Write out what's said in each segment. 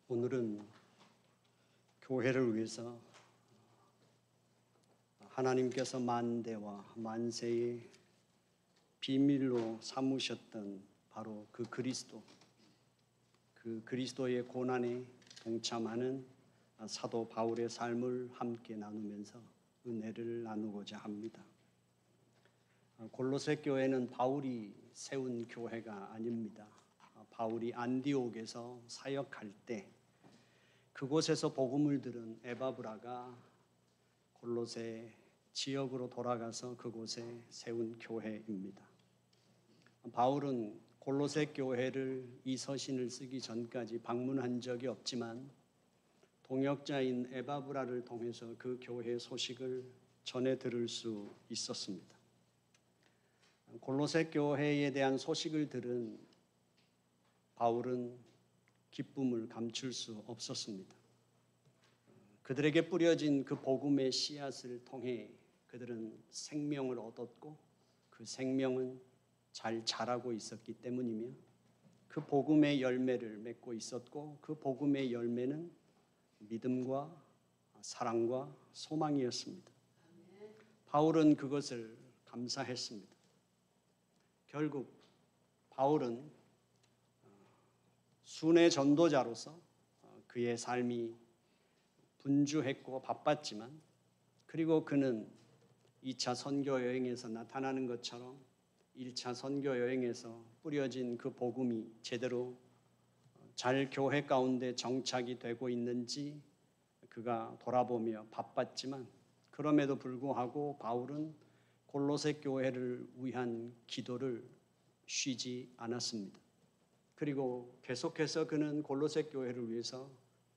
오늘은 교회를 위해서 하나님께서 만대와 만세의 비밀로 삼으셨던 바로 그 그리스도의 고난에 동참하는 사도 바울의 삶을 함께 나누면서 은혜를 나누고자 합니다. 골로새 교회는 바울이 세운 교회가 아닙니다. 바울이 안디옥에서 사역할 때 그곳에서 복음을 들은 에바브라가 골로새 지역으로 돌아가서 그곳에 세운 교회입니다. 바울은 골로새 교회를 이 서신을 쓰기 전까지 방문한 적이 없지만 동역자인 에바브라를 통해서 그 교회 소식을 전해 들을 수 있었습니다. 골로새 교회에 대한 소식을 들은 바울은 기쁨을 감출 수 없었습니다. 그들에게 뿌려진 그 복음의 씨앗을 통해 그들은 생명을 얻었고 그 생명은 잘 자라고 있었기 때문이며 그 복음의 열매를 맺고 있었고 그 복음의 열매는 믿음과 사랑과 소망이었습니다. 바울은 그것을 감사했습니다. 결국 바울은 순회 전도자로서 그의 삶이 분주했고 바빴지만 그리고 그는 2차 선교 여행에서 나타나는 것처럼 1차 선교 여행에서 뿌려진 그 복음이 제대로 잘 교회 가운데 정착이 되고 있는지 그가 돌아보며 바빴지만 그럼에도 불구하고 바울은 골로새 교회를 위한 기도를 쉬지 않았습니다. 그리고 계속해서 그는 골로새 교회를 위해서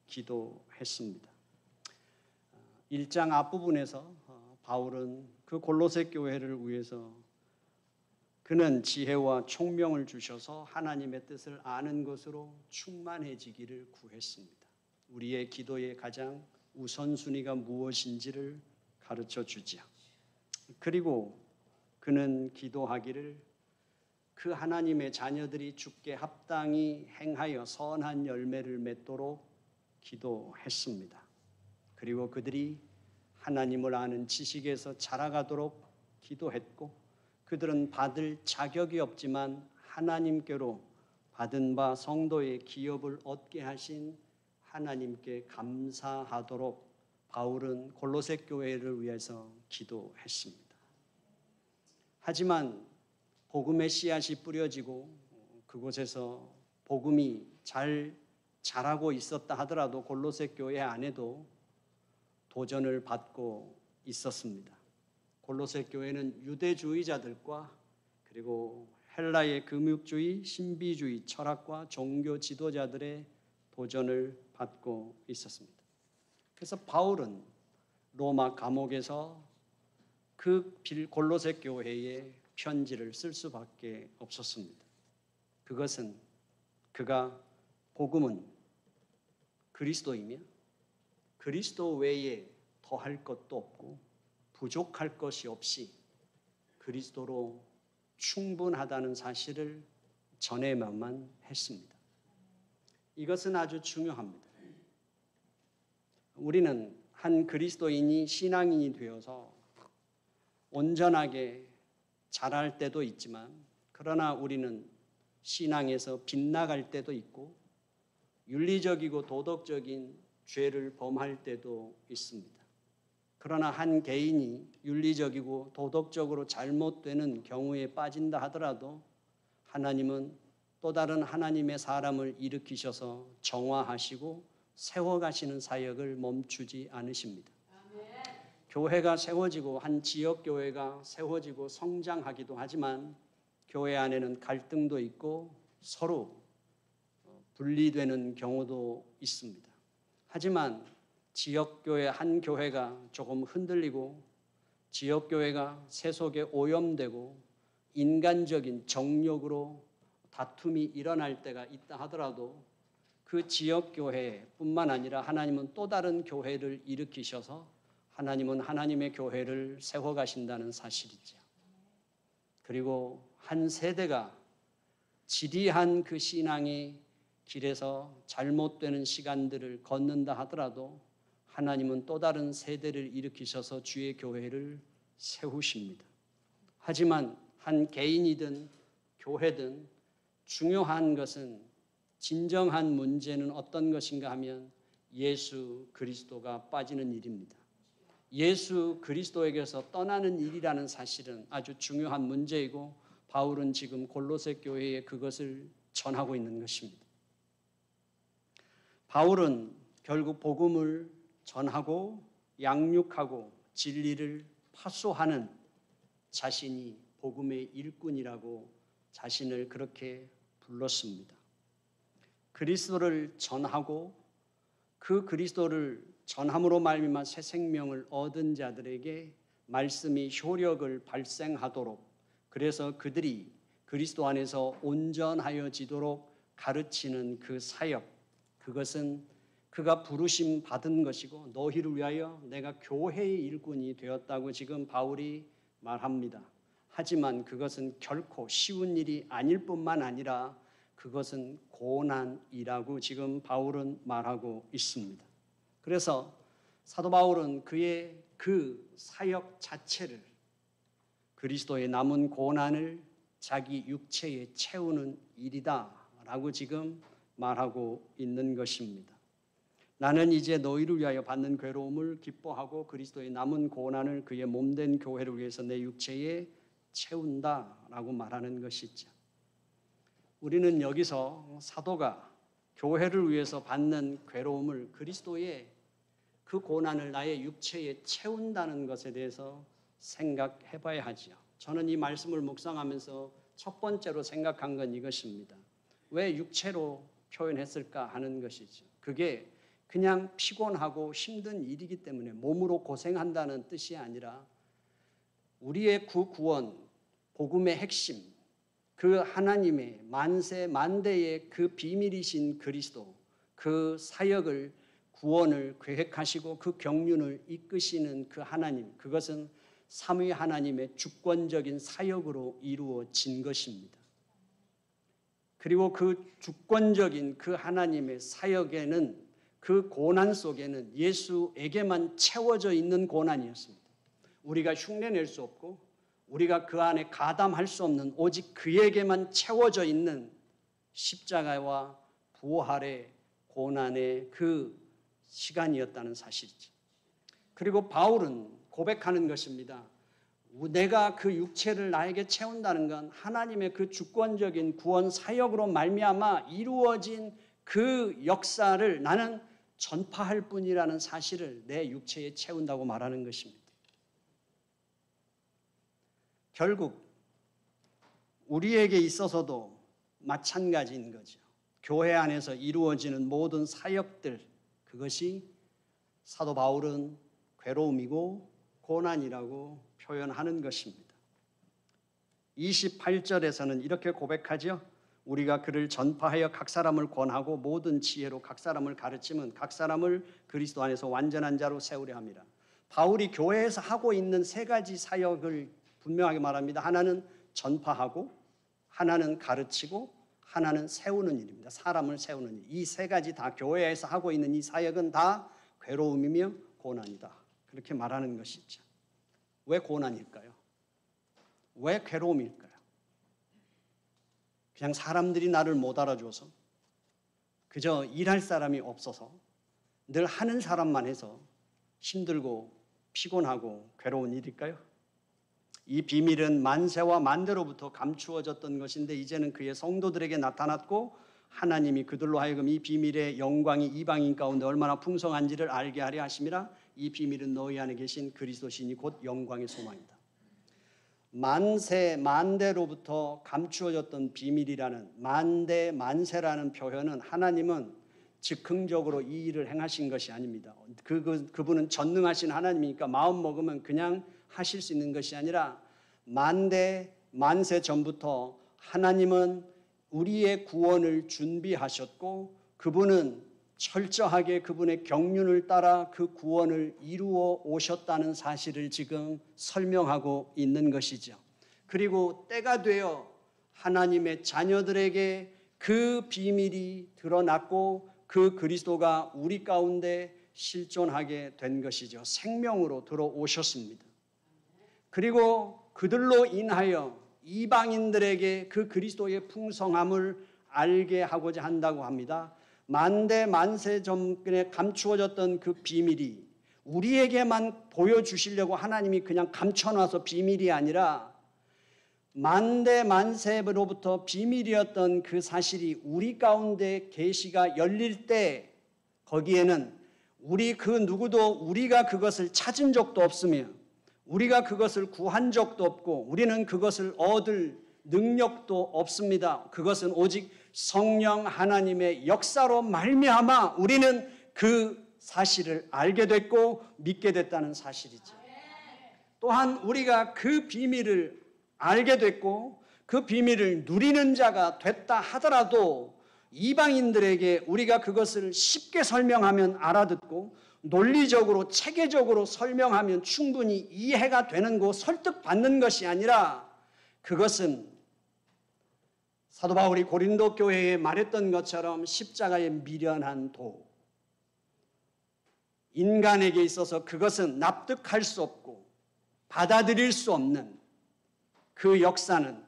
기도했습니다. 1장 앞부분에서 바울은 그 골로새 교회를 위해서 그는 지혜와 총명을 주셔서 하나님의 뜻을 아는 것으로 충만해지기를 구했습니다. 우리의 기도의 가장 우선순위가 무엇인지를 가르쳐 주지요. 그리고 그는 기도하기를 그 하나님의 자녀들이 주께 합당히 행하여 선한 열매를 맺도록 기도했습니다. 그리고 그들이 하나님을 아는 지식에서 자라가도록 기도했고 그들은 받을 자격이 없지만 하나님께로 받은 바 성도의 기업을 얻게 하신 하나님께 감사하도록 바울은 골로새 교회를 위해서 기도했습니다. 하지만 복음의 씨앗이 뿌려지고 그곳에서 복음이 잘 자라고 있었다 하더라도 골로새 교회 안에도 도전을 받고 있었습니다. 골로새 교회는 유대주의자들과 그리고 헬라의 금육주의, 신비주의, 철학과 종교 지도자들의 도전을 받고 있었습니다. 그래서 바울은 로마 감옥에서 그 골로새 교회에 편지를 쓸 수밖에 없었습니다. 그것은 그가 복음은 그리스도이며 그리스도 외에 더할 것도 없고 부족할 것이 없이 그리스도로 충분하다는 사실을 전해야만 했습니다. 이것은 아주 중요합니다. 우리는 한 그리스도인이 신앙인이 되어서 온전하게 자랄 때도 있지만 그러나 우리는 신앙에서 빗나갈 때도 있고 윤리적이고 도덕적인 죄를 범할 때도 있습니다. 그러나 한 개인이 윤리적이고 도덕적으로 잘못되는 경우에 빠진다 하더라도 하나님은 또 다른 하나님의 사람을 일으키셔서 정화하시고 세워가시는 사역을 멈추지 않으십니다. 교회가 세워지고 한 지역교회가 세워지고 성장하기도 하지만 교회 안에는 갈등도 있고 서로 분리되는 경우도 있습니다. 하지만 지역교회 한 교회가 조금 흔들리고 지역교회가 세속에 오염되고 인간적인 정욕으로 다툼이 일어날 때가 있다 하더라도 그 지역교회뿐만 아니라 하나님은 또 다른 교회를 일으키셔서 하나님은 하나님의 교회를 세워가신다는 사실이죠. 그리고 한 세대가 지리한 그 신앙의 길에서 잘못되는 시간들을 걷는다 하더라도 하나님은 또 다른 세대를 일으키셔서 주의 교회를 세우십니다. 하지만 한 개인이든 교회든 중요한 것은, 진정한 문제는 어떤 것인가 하면 예수 그리스도가 빠지는 일입니다. 예수 그리스도에게서 떠나는 일이라는 사실은 아주 중요한 문제이고, 바울은 지금 골로새 교회에 그것을 전하고 있는 것입니다. 바울은 결국 복음을 전하고 양육하고 진리를 파수하는 자신이 복음의 일꾼이라고 자신을 그렇게 불렀습니다. 그리스도를 전하고 그 그리스도를 전함으로 말미암아 새 생명을 얻은 자들에게 말씀이 효력을 발생하도록, 그래서 그들이 그리스도 안에서 온전하여지도록 가르치는 그 사역, 그것은 그가 부르심 받은 것이고 너희를 위하여 내가 교회의 일꾼이 되었다고 지금 바울이 말합니다. 하지만 그것은 결코 쉬운 일이 아닐 뿐만 아니라 그것은 고난이라고 지금 바울은 말하고 있습니다. 그래서 사도 바울은 그의 그 사역 자체를, 그리스도의 남은 고난을 자기 육체에 채우는 일이다 라고 지금 말하고 있는 것입니다. 나는 이제 너희를 위하여 받는 괴로움을 기뻐하고 그리스도의 남은 고난을 그의 몸된 교회를 위해서 내 육체에 채운다라고 말하는 것이죠. 우리는 여기서 사도가 교회를 위해서 받는 괴로움을, 그리스도의 그 고난을 나의 육체에 채운다는 것에 대해서 생각해 봐야 하지요. 저는 이 말씀을 묵상하면서 첫 번째로 생각한 건 이것입니다. 왜 육체로 표현했을까 하는 것이죠. 그게 그냥 피곤하고 힘든 일이기 때문에 몸으로 고생한다는 뜻이 아니라 우리의 구원, 복음의 핵심, 그 하나님의 만세 만대의 그 비밀이신 그리스도, 그 사역을, 구원을 계획하시고 그 경륜을 이끄시는 그 하나님, 그것은 삼위 하나님의 주권적인 사역으로 이루어진 것입니다. 그리고 그 주권적인 그 하나님의 사역에는, 그 고난 속에는 예수에게만 채워져 있는 고난이었습니다. 우리가 흉내낼 수 없고 우리가 그 안에 가담할 수 없는, 오직 그에게만 채워져 있는 십자가와 부활의 고난의 그 시간이었다는 사실이죠. 그리고 바울은 고백하는 것입니다. 내가 그 육체를 나에게 채운다는 건 하나님의 그 주권적인 구원 사역으로 말미암아 이루어진 그 역사를 나는 전파할 뿐이라는 사실을 내 육체에 채운다고 말하는 것입니다. 결국 우리에게 있어서도 마찬가지인 거죠. 교회 안에서 이루어지는 모든 사역들, 그것이 사도 바울은 괴로움이고 고난이라고 표현하는 것입니다. 28절에서는 이렇게 고백하죠. 우리가 그를 전파하여 각 사람을 권하고 모든 지혜로 각 사람을 가르치면 각 사람을 그리스도 안에서 완전한 자로 세우려 합니다. 바울이 교회에서 하고 있는 세 가지 사역을 분명하게 말합니다. 하나는 전파하고, 하나는 가르치고, 하나는 세우는 일입니다. 사람을 세우는 일. 이 세 가지 다 교회에서 하고 있는 이 사역은 다 괴로움이며 고난이다. 그렇게 말하는 것이죠. 왜 고난일까요? 왜 괴로움일까요? 그냥 사람들이 나를 못 알아줘서, 그저 일할 사람이 없어서, 늘 하는 사람만 해서 힘들고 피곤하고 괴로운 일일까요? 이 비밀은 만세와 만대로부터 감추어졌던 것인데 이제는 그의 성도들에게 나타났고 하나님이 그들로 하여금 이 비밀의 영광이 이방인 가운데 얼마나 풍성한지를 알게 하려 하심이라. 이 비밀은 너희 안에 계신 그리스도시니 곧 영광의 소망이다. 만세 만대로부터 감추어졌던 비밀이라는, 만대 만세라는 표현은 하나님은 즉흥적으로 이 일을 행하신 것이 아닙니다. 그분은 전능하신 하나님이니까 마음 먹으면 그냥 하실 수 있는 것이 아니라 만대 만세 전부터 하나님은 우리의 구원을 준비하셨고 그분은 철저하게 그분의 경륜을 따라 그 구원을 이루어 오셨다는 사실을 지금 설명하고 있는 것이죠. 그리고 때가 되어 하나님의 자녀들에게 그 비밀이 드러났고 그 그리스도가 우리 가운데 실존하게 된 것이죠. 생명으로 들어오셨습니다. 그리고 그들로 인하여 이방인들에게 그 그리스도의 풍성함을 알게 하고자 한다고 합니다. 만대 만세 전에 감추어졌던 그 비밀이 우리에게만 보여주시려고 하나님이 그냥 감춰놔서 비밀이 아니라 만대 만세로부터 비밀이었던 그 사실이 우리 가운데 계시가 열릴 때 거기에는 우리 그 누구도 우리가 그것을 찾은 적도 없으며 우리가 그것을 구한 적도 없고 우리는 그것을 얻을 능력도 없습니다. 그것은 오직 성령 하나님의 역사로 말미암아 우리는 그 사실을 알게 됐고 믿게 됐다는 사실이죠. 또한 우리가 그 비밀을 알게 됐고 그 비밀을 누리는 자가 됐다 하더라도 이방인들에게 우리가 그것을 쉽게 설명하면 알아듣고 논리적으로 체계적으로 설명하면 충분히 이해가 되는 거 설득받는 것이 아니라 그것은 사도 바울이 고린도 교회에 말했던 것처럼 십자가의 미련한 도, 인간에게 있어서 그것은 납득할 수 없고 받아들일 수 없는 그 역사는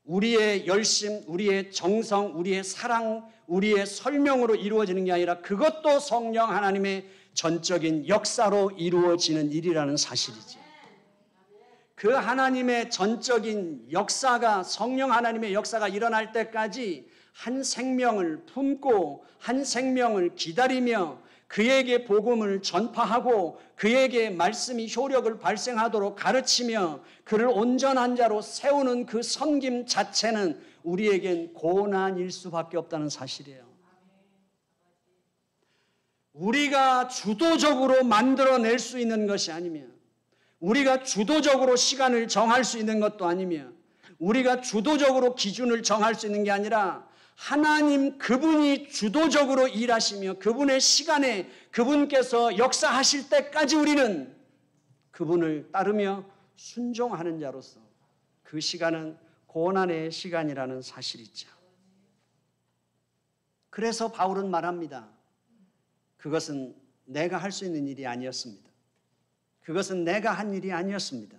우리의 열심, 우리의 정성, 우리의 사랑, 우리의 설명으로 이루어지는 게 아니라 그것도 성령 하나님의 전적인 역사로 이루어지는 일이라는 사실이지. 그 하나님의 전적인 역사가 성령 하나님의 역사가 일어날 때까지 한 생명을 품고 한 생명을 기다리며 그에게 복음을 전파하고 그에게 말씀이 효력을 발생하도록 가르치며 그를 온전한 자로 세우는 그 섬김 자체는 우리에겐 고난일 수밖에 없다는 사실이에요. 우리가 주도적으로 만들어낼 수 있는 것이 아니며 우리가 주도적으로 시간을 정할 수 있는 것도 아니며 우리가 주도적으로 기준을 정할 수 있는 게 아니라 하나님 그분이 주도적으로 일하시며 그분의 시간에 그분께서 역사하실 때까지 우리는 그분을 따르며 순종하는 자로서 그 시간은 고난의 시간이라는 사실이죠. 그래서 바울은 말합니다. 그것은 내가 할 수 있는 일이 아니었습니다. 그것은 내가 한 일이 아니었습니다.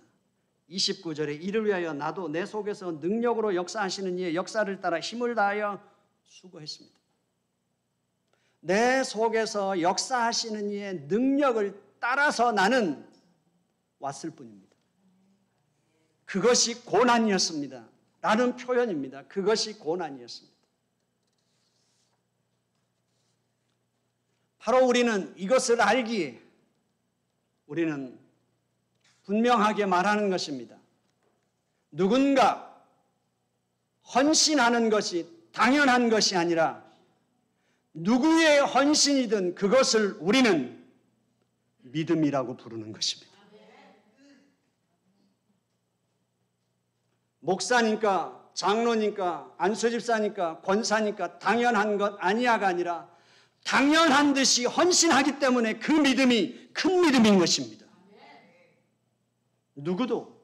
29절에 이를 위하여 나도 내 속에서 능력으로 역사하시는 이의 역사를 따라 힘을 다하여 수고했습니다. 내 속에서 역사하시는 이의 능력을 따라서 나는 왔을 뿐입니다. 그것이 고난이었습니다. 라는 표현입니다. 그것이 고난이었습니다. 바로 우리는 이것을 알기에 우리는 분명하게 말하는 것입니다. 누군가 헌신하는 것이 당연한 것이 아니라 누구의 헌신이든 그것을 우리는 믿음이라고 부르는 것입니다. 목사니까 장로니까 안수집사니까 권사니까 당연한 것 아니야가 아니라 당연한 듯이 헌신하기 때문에 그 믿음이 큰 믿음인 것입니다. 누구도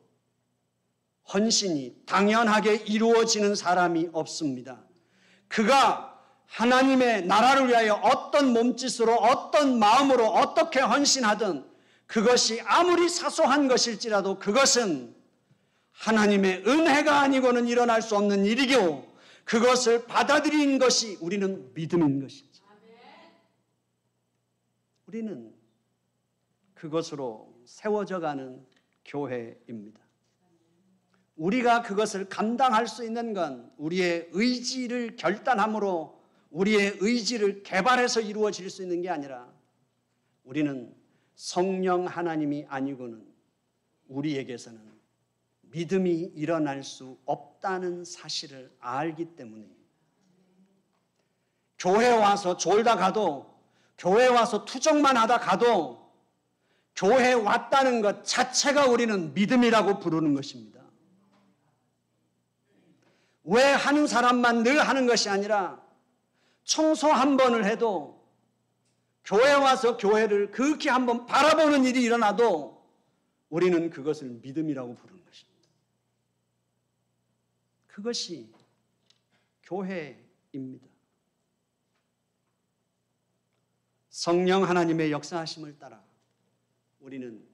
헌신이 당연하게 이루어지는 사람이 없습니다. 그가 하나님의 나라를 위하여 어떤 몸짓으로 어떤 마음으로 어떻게 헌신하든 그것이 아무리 사소한 것일지라도 그것은 하나님의 은혜가 아니고는 일어날 수 없는 일이고 그것을 받아들인 것이 우리는 믿음인 것이죠. 우리는 그것으로 세워져가는 교회입니다. 우리가 그것을 감당할 수 있는 건 우리의 의지를 결단함으로 우리의 의지를 개발해서 이루어질 수 있는 게 아니라 우리는 성령 하나님이 아니고는 우리에게서는 믿음이 일어날 수 없다는 사실을 알기 때문입니다. 교회 와서 졸다 가도 교회 와서 투정만 하다 가도 교회에 왔다는 것 자체가 우리는 믿음이라고 부르는 것입니다. 왜 하는 사람만 늘 하는 것이 아니라 청소 한 번을 해도 교회 와서 교회를 그렇게 한번 바라보는 일이 일어나도 우리는 그것을 믿음이라고 부르는 것입니다. 그것이 교회의 입니다. 성령 하나님의 역사하심을 따라 우리는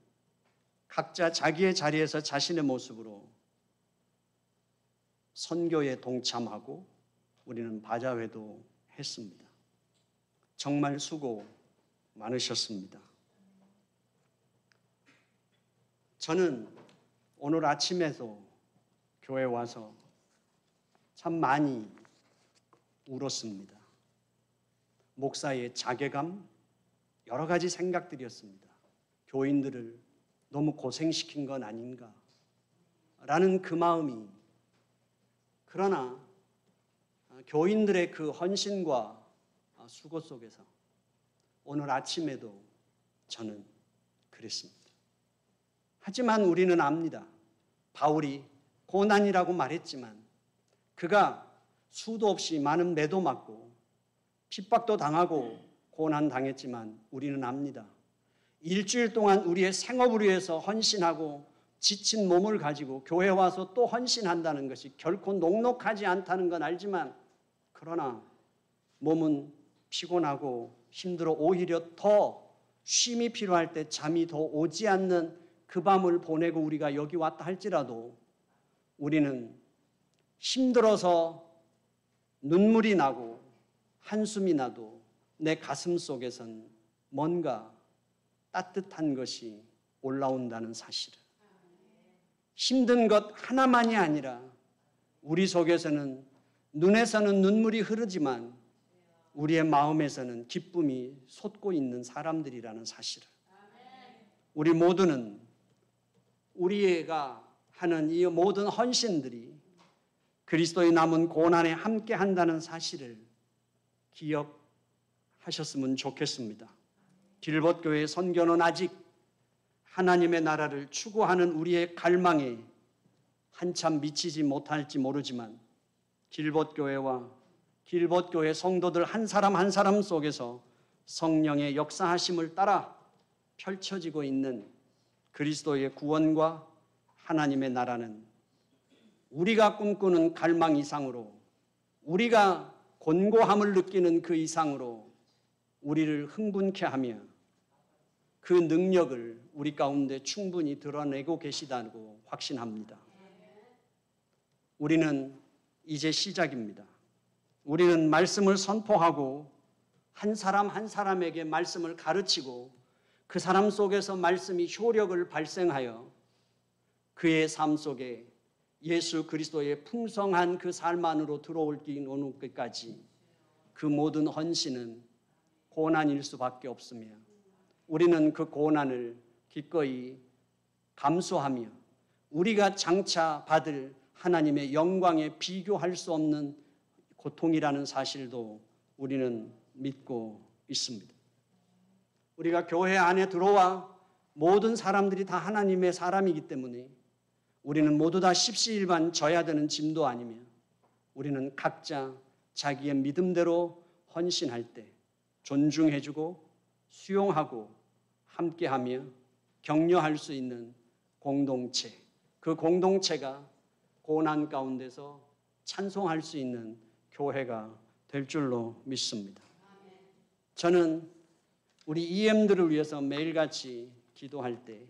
각자 자기의 자리에서 자신의 모습으로 선교에 동참하고 우리는 바자회도 했습니다. 정말 수고 많으셨습니다. 저는 오늘 아침에도 교회 와서 참 많이 울었습니다. 목사의 자괴감, 여러 가지 생각들이었습니다. 교인들을 너무 고생시킨 건 아닌가 라는 그 마음이, 그러나 교인들의 그 헌신과 수고 속에서 오늘 아침에도 저는 그랬습니다. 하지만 우리는 압니다. 바울이 고난이라고 말했지만 그가 수도 없이 많은 매도 맞고 핍박도 당하고 고난당했지만 우리는 압니다. 일주일 동안 우리의 생업을 위해서 헌신하고 지친 몸을 가지고 교회 와서 또 헌신한다는 것이 결코 녹록하지 않다는 건 알지만, 그러나 몸은 피곤하고 힘들어 오히려 더 쉼이 필요할 때 잠이 더 오지 않는 그 밤을 보내고 우리가 여기 왔다 할지라도 우리는 힘들어서 눈물이 나고 한숨이 나도 내 가슴 속에선 뭔가 따뜻한 것이 올라온다는 사실을, 힘든 것 하나만이 아니라 우리 속에서는 눈에서는 눈물이 흐르지만 우리의 마음에서는 기쁨이 솟고 있는 사람들이라는 사실을, 우리 모두는 우리가 하는 이 모든 헌신들이 그리스도의 남은 고난에 함께 한다는 사실을 기억하셨으면 좋겠습니다. 길벗교회 선교는 아직 하나님의 나라를 추구하는 우리의 갈망에 한참 미치지 못할지 모르지만 길벗교회와 길벗교회 성도들 한 사람 한 사람 속에서 성령의 역사하심을 따라 펼쳐지고 있는 그리스도의 구원과 하나님의 나라는 우리가 꿈꾸는 갈망 이상으로, 우리가 곤고함을 느끼는 그 이상으로 우리를 흥분케 하며 그 능력을 우리 가운데 충분히 드러내고 계시다고 확신합니다. 우리는 이제 시작입니다. 우리는 말씀을 선포하고 한 사람 한 사람에게 말씀을 가르치고 그 사람 속에서 말씀이 효력을 발생하여 그의 삶 속에 예수 그리스도의 풍성한 그 삶 안으로 들어올 때까지 그 모든 헌신은 고난일 수밖에 없으며 우리는 그 고난을 기꺼이 감수하며 우리가 장차 받을 하나님의 영광에 비교할 수 없는 고통이라는 사실도 우리는 믿고 있습니다. 우리가 교회 안에 들어와 모든 사람들이 다 하나님의 사람이기 때문에 우리는 모두 다 십시일반 져야 되는 짐도 아니며 우리는 각자 자기의 믿음대로 헌신할 때 존중해주고 수용하고 함께하며 격려할 수 있는 공동체, 그 공동체가 고난 가운데서 찬송할 수 있는 교회가 될 줄로 믿습니다. 저는 우리 EM들을 위해서 매일같이 기도할 때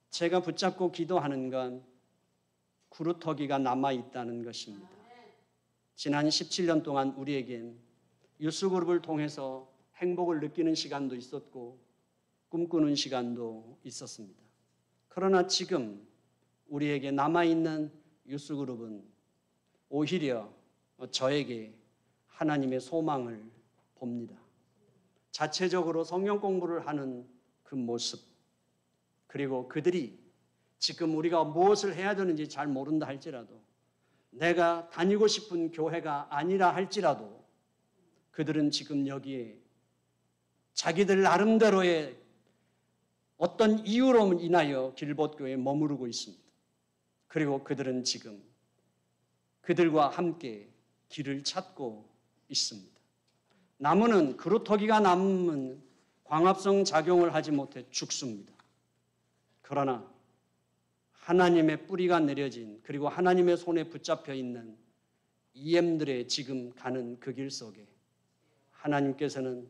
제가 붙잡고 기도하는 건 구루터기가 남아있다는 것입니다. 지난 17년 동안 우리에겐 유스그룹을 통해서 행복을 느끼는 시간도 있었고 꿈꾸는 시간도 있었습니다. 그러나 지금 우리에게 남아있는 유스그룹은 오히려 저에게 하나님의 소망을 봅니다. 자체적으로 성경 공부를 하는 그 모습, 그리고 그들이 지금 우리가 무엇을 해야 되는지 잘 모른다 할지라도 내가 다니고 싶은 교회가 아니라 할지라도 그들은 지금 여기에 자기들 나름대로의 어떤 이유로 인하여 길벗교회에 머무르고 있습니다. 그리고 그들은 지금 그들과 함께 길을 찾고 있습니다. 나무는 그루터기가 남으면 광합성 작용을 하지 못해 죽습니다. 그러나 하나님의 뿌리가 내려진 그리고 하나님의 손에 붙잡혀 있는 EM들의 지금 가는 그 길 속에 하나님께서는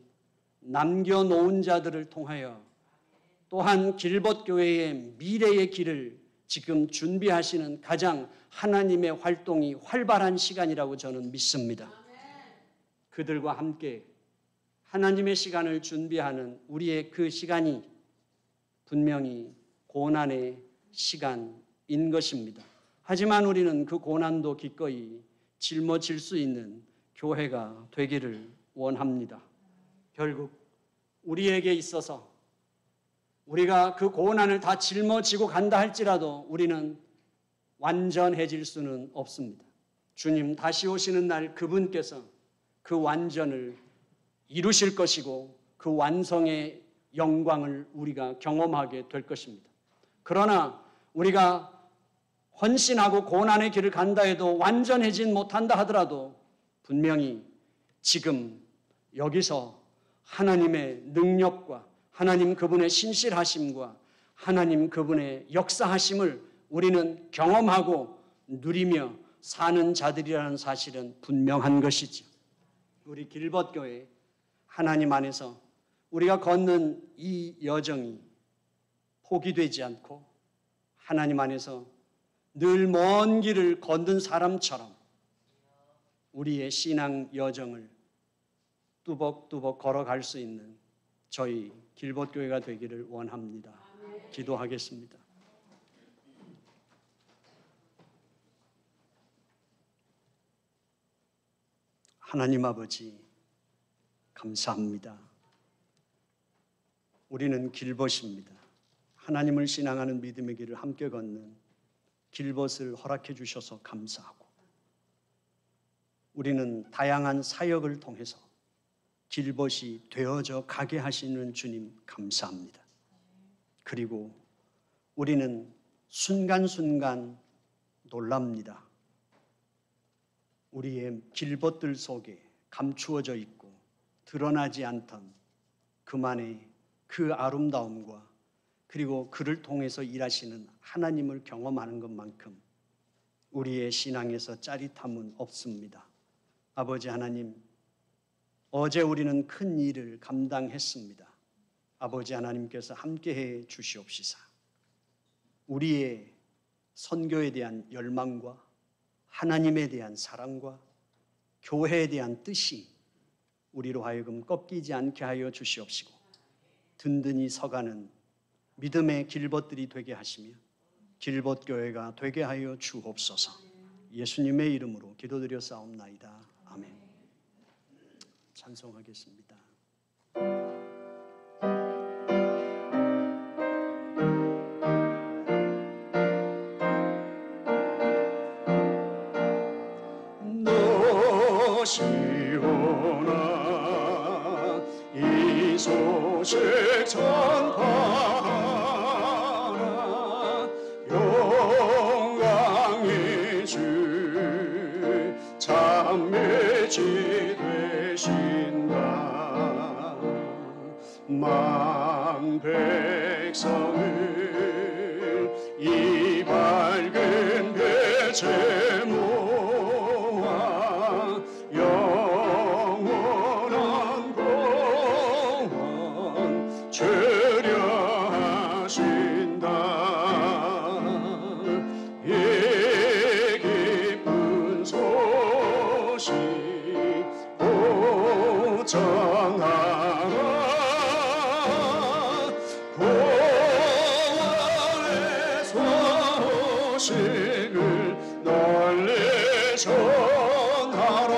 남겨놓은 자들을 통하여 또한 길벗교회의 미래의 길을 지금 준비하시는 가장 하나님의 활동이 활발한 시간이라고 저는 믿습니다. 그들과 함께 하나님의 시간을 준비하는 우리의 그 시간이 분명히 고난의 시간인 것입니다. 하지만 우리는 그 고난도 기꺼이 짊어질 수 있는 교회가 되기를 원합니다. 결국 우리에게 있어서 우리가 그 고난을 다 짊어지고 간다 할지라도 우리는 완전해질 수는 없습니다. 주님 다시 오시는 날 그분께서 그 완전을 이루실 것이고 그 완성의 영광을 우리가 경험하게 될 것입니다. 그러나 우리가 헌신하고 고난의 길을 간다 해도 완전해진 못한다 하더라도 분명히 지금 여기서 하나님의 능력과 하나님 그분의 신실하심과 하나님 그분의 역사하심을 우리는 경험하고 누리며 사는 자들이라는 사실은 분명한 것이죠. 우리 길벗교회 하나님 안에서 우리가 걷는 이 여정이 포기되지 않고 하나님 안에서 늘 먼 길을 걷는 사람처럼 우리의 신앙 여정을 뚜벅뚜벅 걸어갈 수 있는 저희 길벗교회가 되기를 원합니다. 기도하겠습니다. 하나님 아버지 감사합니다. 우리는 길벗입니다. 하나님을 신앙하는 믿음의 길을 함께 걷는 길벗을 허락해 주셔서 감사하고 우리는 다양한 사역을 통해서 길벗이 되어져 가게 하시는 주님 감사합니다. 그리고 우리는 순간순간 놀랍니다. 우리의 길벗들 속에 감추어져 있고 드러나지 않던 그만의 그 아름다움과 그리고 그를 통해서 일하시는 하나님을 경험하는 것만큼 우리의 신앙에서 짜릿함은 없습니다. 아버지 하나님, 어제 우리는 큰 일을 감당했습니다. 아버지 하나님께서 함께해 주시옵시사. 우리의 선교에 대한 열망과 하나님에 대한 사랑과 교회에 대한 뜻이 우리로 하여금 꺾이지 않게 하여 주시옵시고 든든히 서가는 믿음의 길벗들이 되게 하시며 길벗교회가 되게 하여 주옵소서. 예수님의 이름으로 기도드렸사옵나이다. 아멘. 찬송하겠습니다. 너시오나 이 소식 전파하라. 영광의 주 참매지 되신다. 만 백성을 이 밝은 빛에 모아 영원한 공원 주려 하신다. 이 기쁜 소식 보전하라. 구원의 소식을 널리 전하라.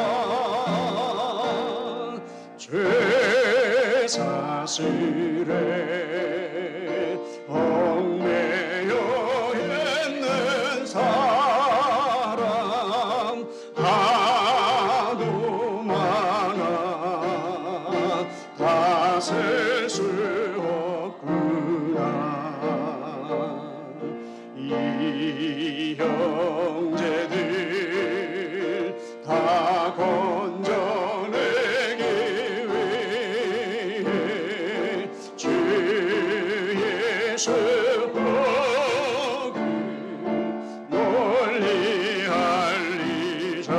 죄 사슬에 얽매여 있는 사람 하도 많아 다 셀 수 없구나. 이 형제들 다 건져내기 위해 주 예수 복음 널리 알리자.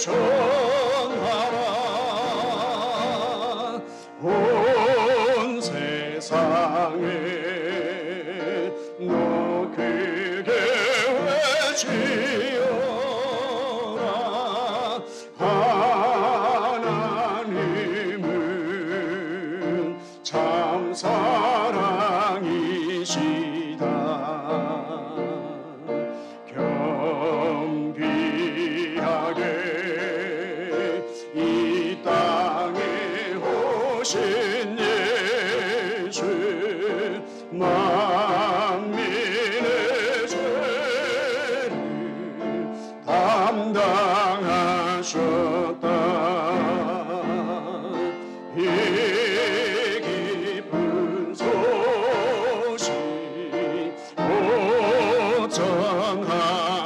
전하라. 온 세상에 너 크게 외치어라. 하나님은 참 사랑이시다. 겸비하게 이 땅에 오신 예수, 만민의 죄를 담당하셨다. 이 기쁜 소식 곧 전하라.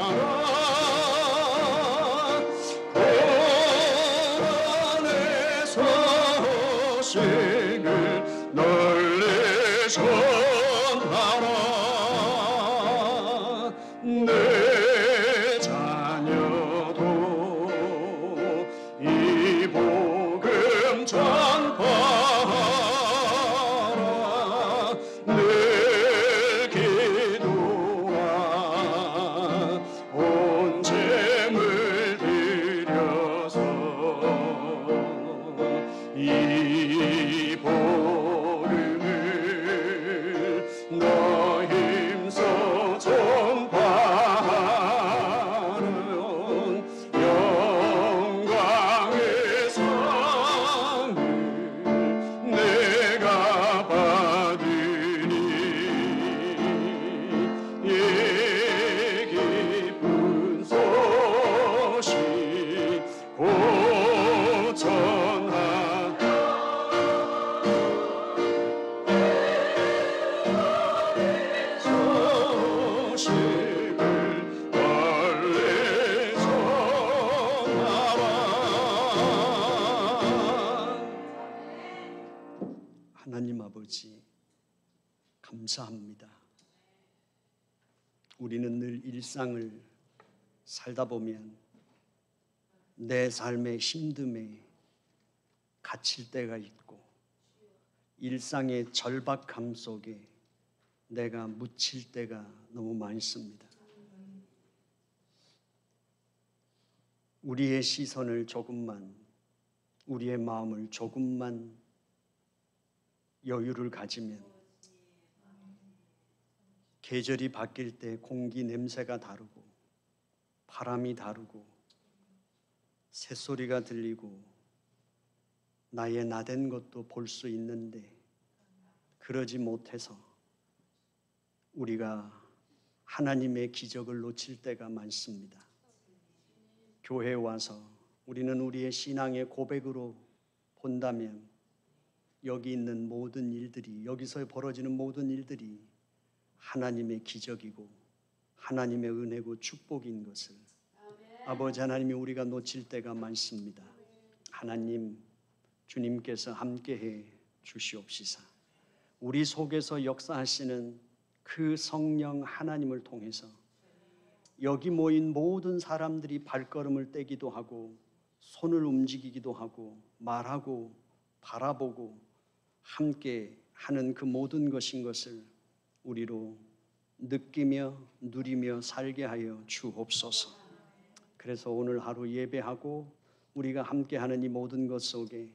고난의 소식을 널리 전하라. 내 자녀도 이 복음 전파하라. 늘 기도와 온 재물 드려서 이 복음을 너 힘써 전파하는 영광의 상을 내가 받으니 이 기쁜 소식 곧 전하라. 소식을 빨리 전하라. 하나님 아버지, 감사합니다. 우리는 늘 일상을 살다 보면 내 삶의 힘듦에 갇힐 때가 있고, 일상의 절박함 속에 내가 묻힐 때가 너무 많습니다. 우리의 시선을 조금만, 우리의 마음을 조금만 여유를 가지면 계절이 바뀔 때 공기 냄새가 다르고 바람이 다르고 새소리가 들리고 나의 나된 것도 볼 수 있는데, 그러지 못해서 우리가 하나님의 기적을 놓칠 때가 많습니다. 교회에 와서 우리는 우리의 신앙의 고백으로 본다면 여기 있는 모든 일들이, 여기서 벌어지는 모든 일들이 하나님의 기적이고 하나님의 은혜고 축복인 것을 아버지 하나님이 우리가 놓칠 때가 많습니다. 하나님, 주님께서 함께해 주시옵시사. 우리 속에서 역사하시는 그 성령 하나님을 통해서 여기 모인 모든 사람들이 발걸음을 떼기도 하고 손을 움직이기도 하고 말하고 바라보고 함께 하는 그 모든 것인 것을 우리로 느끼며 누리며 살게 하여 주옵소서. 그래서 오늘 하루 예배하고 우리가 함께하는 이 모든 것 속에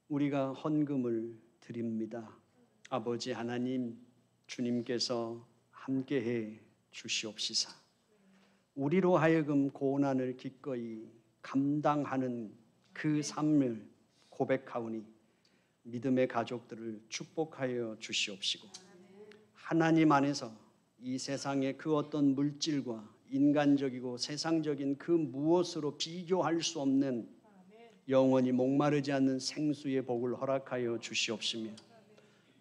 우리가 헌금을 드립니다. 아버지 하나님, 주님께서 함께해 주시옵시사. 우리로 하여금 고난을 기꺼이 감당하는 그 삶을 고백하오니 믿음의 가족들을 축복하여 주시옵시고, 하나님 안에서 이 세상의 그 어떤 물질과 인간적이고 세상적인 그 무엇으로 비교할 수 없는 영원히 목마르지 않는 생수의 복을 허락하여 주시옵시며,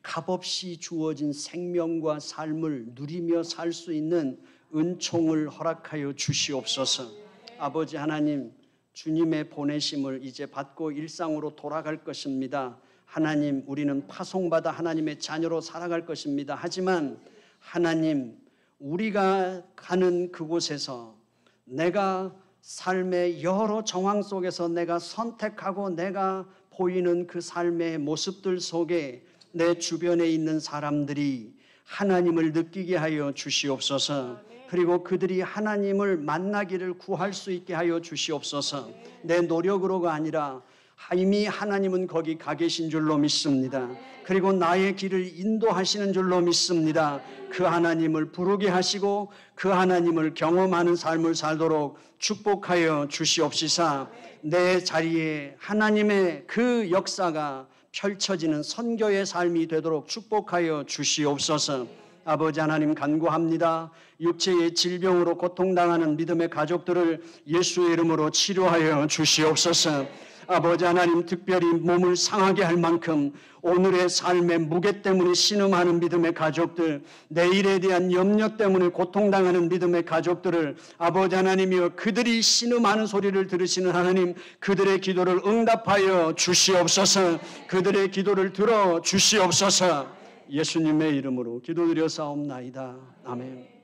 값없이 주어진 생명과 삶을 누리며 살 수 있는 은총을 허락하여 주시옵소서. 아버지 하나님, 주님의 보내심을 이제 받고 일상으로 돌아갈 것입니다. 하나님, 우리는 파송받아 하나님의 자녀로 살아갈 것입니다. 하지만 하나님, 우리가 가는 그곳에서 내가 삶의 여러 정황 속에서 내가 선택하고 내가 보이는 그 삶의 모습들 속에 내 주변에 있는 사람들이 하나님을 느끼게 하여 주시옵소서. 그리고 그들이 하나님을 만나기를 구할 수 있게 하여 주시옵소서. 내 노력으로가 아니라 이미 하나님은 거기 가 계신 줄로 믿습니다. 그리고 나의 길을 인도하시는 줄로 믿습니다. 그 하나님을 부르게 하시고 그 하나님을 경험하는 삶을 살도록 축복하여 주시옵시사. 내 자리에 하나님의 그 역사가 펼쳐지는 선교의 삶이 되도록 축복하여 주시옵소서. 아버지 하나님 간구합니다. 육체의 질병으로 고통당하는 믿음의 가족들을 예수의 이름으로 치료하여 주시옵소서. 아버지 하나님 특별히 몸을 상하게 할 만큼 오늘의 삶의 무게 때문에 신음하는 믿음의 가족들, 내일에 대한 염려 때문에 고통당하는 믿음의 가족들을 아버지 하나님이여 그들이 신음하는 소리를 들으시는 하나님, 그들의 기도를 응답하여 주시옵소서. 그들의 기도를 들어 주시옵소서. 예수님의 이름으로 기도드려 사옵나이다. 아멘.